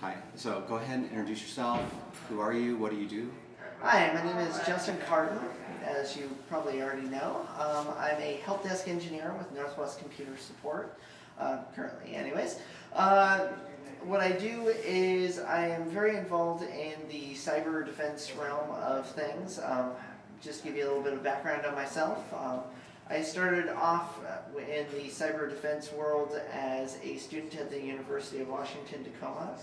Hi. So go ahead and introduce yourself. Who are you? What do you do? Hi, my name is Justin Carden, as you probably already know. I'm a help desk engineer with Northwest Computer Support, currently anyways. What I do is I am very involved in the cyber defense realm of things. Just to give you a little bit of background on myself. I started off in the cyber defense world as a student at the University of Washington, Tacoma.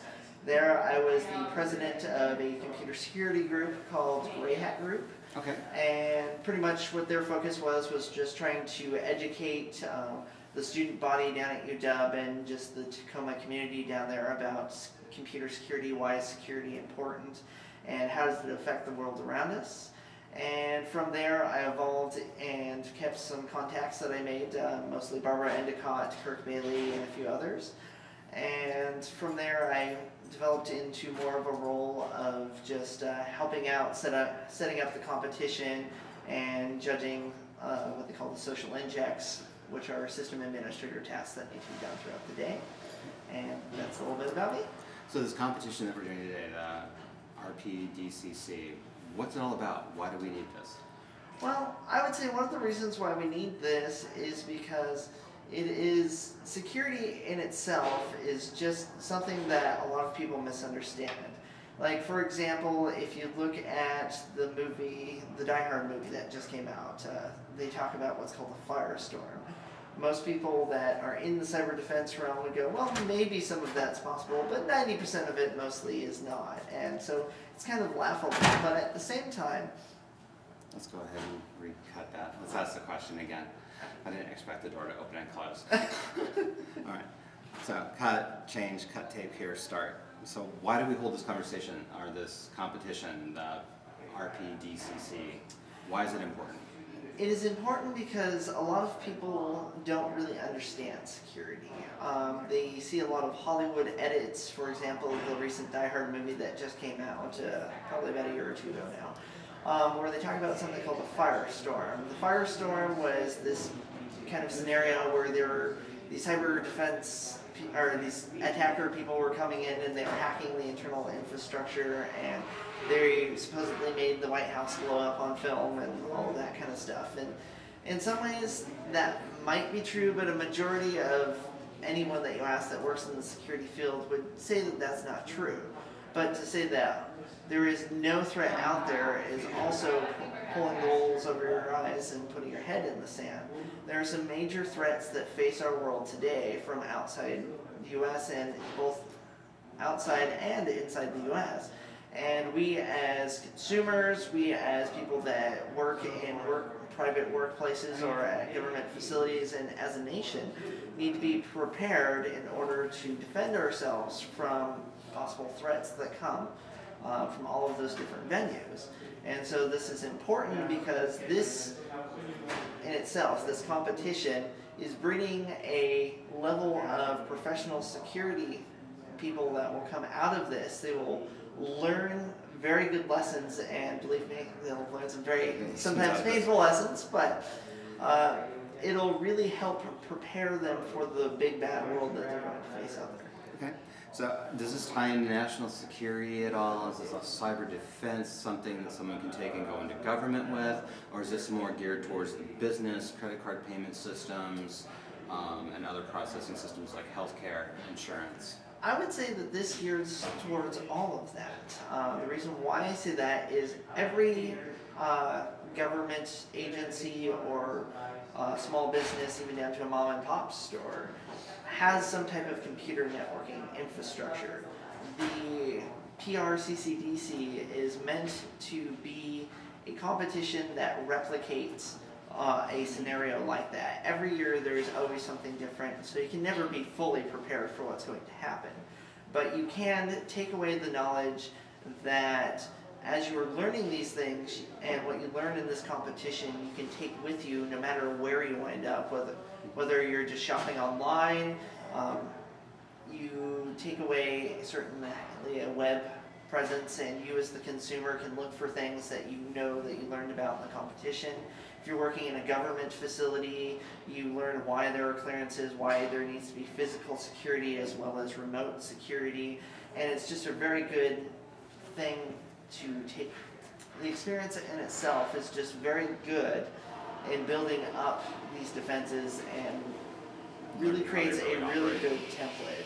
There I was the president of a computer security group called Gray Hat Group. Okay. And pretty much what their focus was just trying to educate the student body down at UW and just the Tacoma community down there about computer security, why is security important, and how does it affect the world around us. And from there, I evolved and kept some contacts that I made, mostly Barbara Endicott, Kirk Bailey, and a few others. And from there, I developed into more of a role of just helping out, setting up the competition and judging what they call the social injects, which are system administrator tasks that need to be done throughout the day. And that's a little bit about me. So this competition that we're doing today, the RPDCC, what's it all about? Why do we need this? Well, I would say one of the reasons why we need this is because security in itself is just something that a lot of people misunderstand. Like, for example, if you look at the movie, the Die Hard movie that just came out, they talk about what's called a firestorm. Most people that are in the cyber defense realm would go, well, maybe some of that's possible, but 90% of it mostly is not. And so it's kind of laughable. But at the same time... Let's go ahead and recut that. Let's ask the question again. I didn't expect the door to open and close. All right. So cut, change, cut tape here, start. So why do we hold this conversation or this competition, the RPDCC? Why is it important? It is important because a lot of people don't really understand security. They see a lot of Hollywood edits, for example, the recent Die Hard movie that just came out, probably about a year or two ago now, where they talk about something called a firestorm. The firestorm was this kind of scenario where there were these cyber defense, or these attacker people were coming in and they were hacking the internal infrastructure, and they supposedly made the White House blow up on film and all of that kind of stuff. And in some ways that might be true, but a majority of anyone that you ask that works in the security field would say that that's not true. But to say that there is no threat out there is also pulling the wool over your eyes and putting your head in the sand. There are some major threats that face our world today from outside the U.S. and both outside and inside the U.S. And we as consumers, we as people that work in private workplaces or at government facilities and as a nation need to be prepared in order to defend ourselves from possible threats that come from all of those different venues. And so this is important because this in itself, this competition, is bringing a level of professional security people that will come out of this. They will learn very good lessons, and believe me, they'll learn some very sometimes painful lessons, but it'll really help prepare them for the big bad world that they're going to face out there. Okay. So does this tie into national security at all? Is this a cyber defense, something that someone can take and go into government with? Or is this more geared towards the business, credit card payment systems, and other processing systems like healthcare, insurance? I would say that this gears towards all of that. The reason why I say that is every government agency or small business, even down to a mom and pop store, has some type of computer networking infrastructure. The PRCCDC is meant to be a competition that replicates a scenario like that. Every year there's always something different, so you can never be fully prepared for what's going to happen. But you can take away the knowledge that as you're learning these things and what you learn in this competition, you can take with you no matter where you wind up, whether you're just shopping online, you take away certainly a web presence, and you as the consumer can look for things that you know that you learned about in the competition. If you're working in a government facility, you learn why there are clearances, why there needs to be physical security as well as remote security. and it's just a very good thing to take. The experience in itself is just very good in building up these defenses and really creates a really good template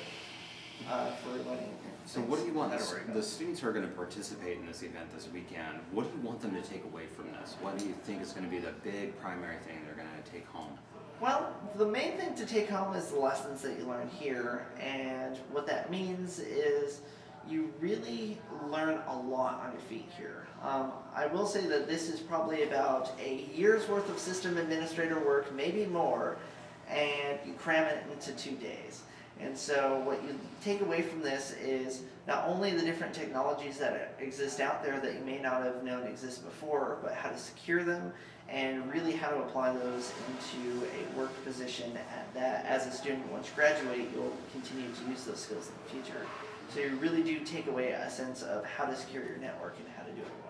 for learning. So what do you want the students who are going to participate in this event this weekend, what do you want them to take away from this? What do you think is going to be the big primary thing they're going to take home? Well, the main thing to take home is the lessons that you learn here, and what that means is you really learn a lot on your feet here. I will say that this is probably about a year's worth of system administrator work, maybe more, and you cram it into 2 days. And so what you take away from this is not only the different technologies that exist out there that you may not have known exist before, but how to secure them and really how to apply those into a work position that as a student, once you graduate, you'll continue to use those skills in the future. So you really do take away a sense of how to secure your network and how to do it well.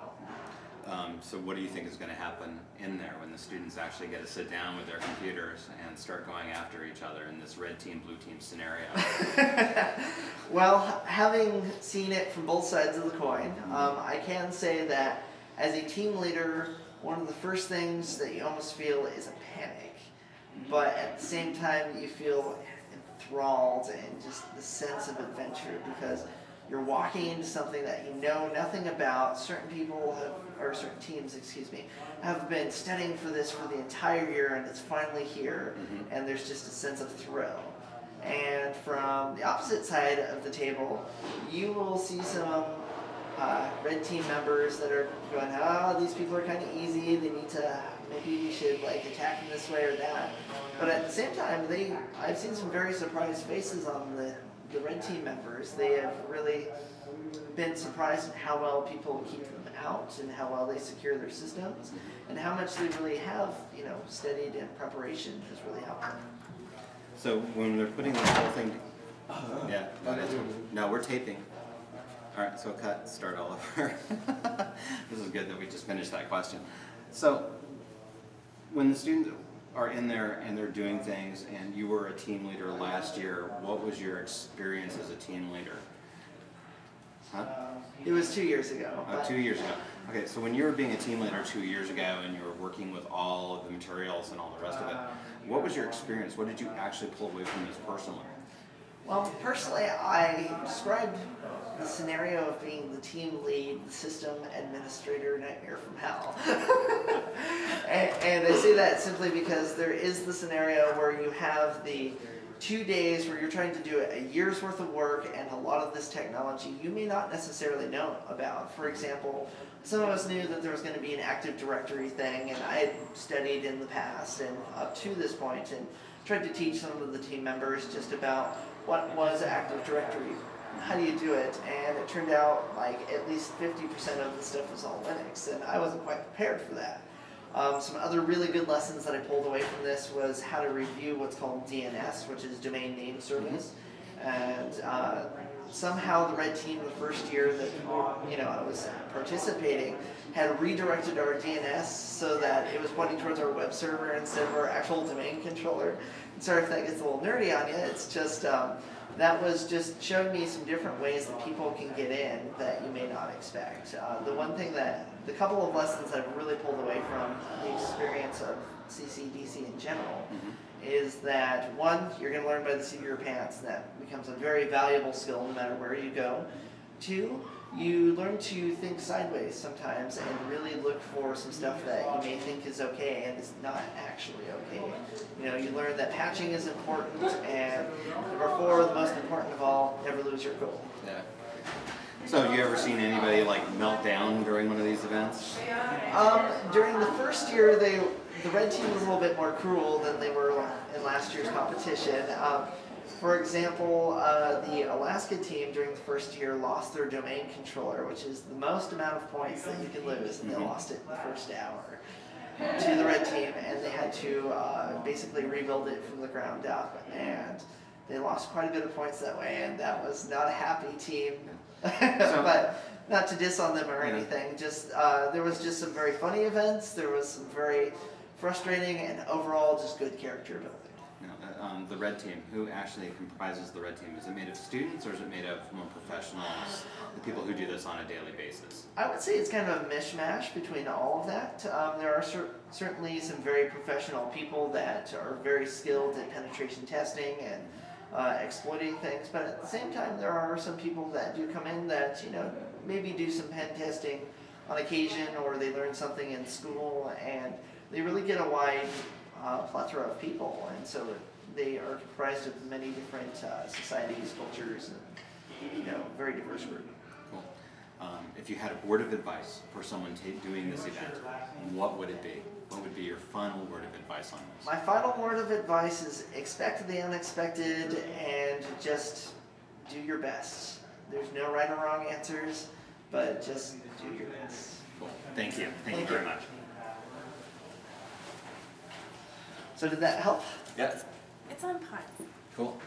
So what do you think is going to happen in there when the students actually get to sit down with their computers and start going after each other in this red team, blue team scenario? Well, having seen it from both sides of the coin, I can say that as a team leader, one of the first things that you almost feel is a panic. But at the same time, you feel enthralled and just the sense of adventure because you're walking into something that you know nothing about. Certain people or certain teams, have been studying for this for the entire year, and it's finally here, and there's just a sense of thrill. And from the opposite side of the table, you will see some red team members that are going, these people are kind of easy, they need to, maybe we should like attack them this way or that. But at the same time, I've seen some very surprised faces on the red team members. They have really been surprised at how well people keep them out and how well they secure their systems and how much they really have, studied in preparation has really helped them. So when they're putting this whole thing, no, we're taping. All right, so cut, start all over. This is good that we just finished that question. So when the students are in there and they're doing things, and you were a team leader last year, what was your experience as a team leader? Huh? It was 2 years ago. 2 years ago. Okay, so when you were being a team leader 2 years ago and you were working with all of the materials and all the rest of it, what was your experience? What did you actually pull away from this personally? Well, personally, I described the scenario of being the team lead, the system administrator nightmare from hell. and I say that simply because there is the scenario where you have the 2 days where you're trying to do a year's worth of work, and a lot of this technology you may not necessarily know about. For example, some of us knew that there was going to be an Active Directory thing, and I had studied in the past and up to this point and tried to teach some of the team members just about what was Active Directory, how do you do it, and it turned out like at least 50% of the stuff was all Linux, and I wasn't quite prepared for that. Some other really good lessons that I pulled away from this was how to review what's called DNS, which is Domain Name Service, and somehow the red team the first year that I was participating had redirected our DNS so that it was pointing towards our web server instead of our actual domain controller. And sorry if that gets a little nerdy on you, it's just that was just showing me some different ways that people can get in that you may not expect. The couple of lessons I've really pulled away from the experience of CCDC in general is that, one, you're going to learn by the seat of your pants. That becomes a very valuable skill no matter where you go. Two, you learn to think sideways sometimes and really look for some stuff that you may think is okay and is not actually okay. You learn that patching is important, and number four, the most important of all, never lose your cool. Yeah. So have you ever seen anybody like melt down during one of these events? During the first year, the red team was a little bit more cruel than they were in last year's competition. For example, the Alaska team during the first year lost their domain controller, which is the most amount of points that you can lose, and they lost it in the first hour to the red team, and they had to basically rebuild it from the ground up, and they lost quite a bit of points that way, and that was not a happy team. But not to diss on them or anything, just there was just some very funny events, there was some very frustrating and overall just good character building. No, the red team, who actually comprises the red team? Is it made of students or is it made of more professionals, the people who do this on a daily basis? I would say it's kind of a mishmash between all of that. There are certainly some very professional people that are very skilled at penetration testing and exploiting things, but at the same time there are some people that do come in that, you know, maybe do some pen testing on occasion, or they learn something in school, and they really get a wide plethora of people, and so they are comprised of many different societies, cultures, and, you know, very diverse group. Cool. If you had a word of advice for someone doing this event, what would it be? What would be your final word of advice on this? My final word of advice is expect the unexpected and just do your best. There's no right or wrong answers, but just do your best. Cool. Thank you. Thank you very much. So did that help? Yeah. It's on pause. Cool.